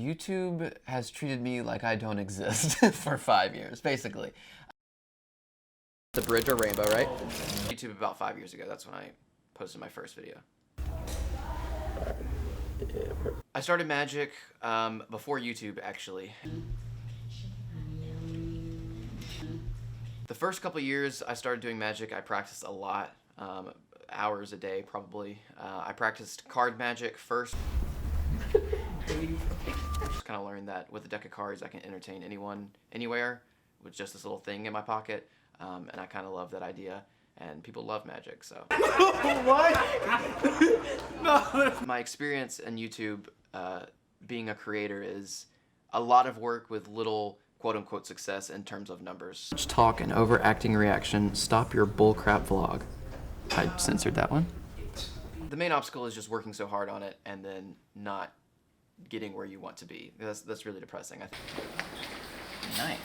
YouTube has treated me like I don't exist for 5 years, basically. The bridge or rainbow, right? YouTube about 5 years ago, that's when I posted my first video. I started Magic before YouTube, actually. The first couple years I started doing Magic, I practiced a lot, hours a day probably. I practiced card Magic first. Just kind of learned that with a deck of cards I can entertain anyone, anywhere, with just this little thing in my pocket, and I kind of love that idea, and people love Magic, so. What? No. My experience in YouTube being a creator is a lot of work with little quote-unquote success in terms of numbers. Much talk and overacting reaction, stop your bullcrap vlog. I censored that one. The main obstacle is just working so hard on it and then not getting where you want to be. That's really depressing, I think. Nice.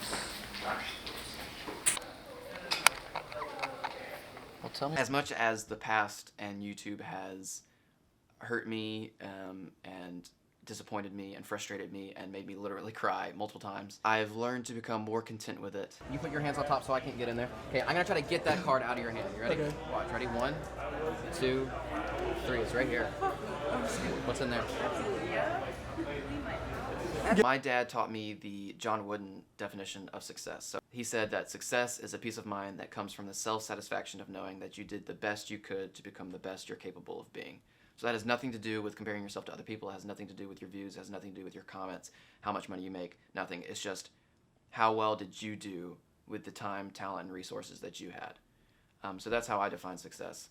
Well, tell me. As much as the past and YouTube has hurt me and disappointed me and frustrated me and made me literally cry multiple times, I've learned to become more content with it. You put your hands on top so I can't get in there. Okay, I'm gonna try to get that card out of your hand. You ready? Okay. Watch. Ready? 1, 2, 3. It's right here. What's in there? My dad taught me the John Wooden definition of success. So he said that success is a peace of mind that comes from the self-satisfaction of knowing that you did the best you could to become the best you're capable of being. So that has nothing to do with comparing yourself to other people, it has nothing to do with your views, it has nothing to do with your comments, how much money you make, nothing. It's just how well did you do with the time, talent, and resources that you had. So that's how I define success.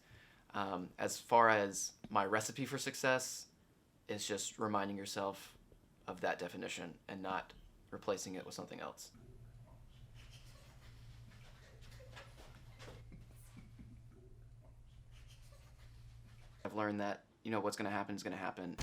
As far as my recipe for success, it's just reminding yourself of that definition and not replacing it with something else. I've learned that, you know, what's going to happen is going to happen.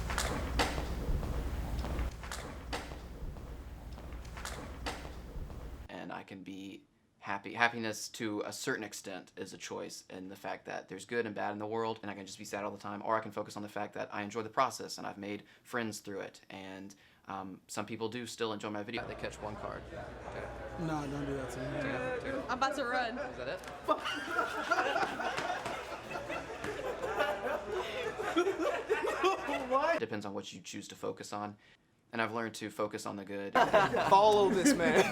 And I can be happy. Happiness, to a certain extent, is a choice in the fact that there's good and bad in the world, and I can just be sad all the time, or I can focus on the fact that I enjoy the process and I've made friends through it, and some people do still enjoy my video. They catch one card. No, don't do that to me. I'm about to run. Is that it? What? It depends on what you choose to focus on, and I've learned to focus on the good. Follow this man.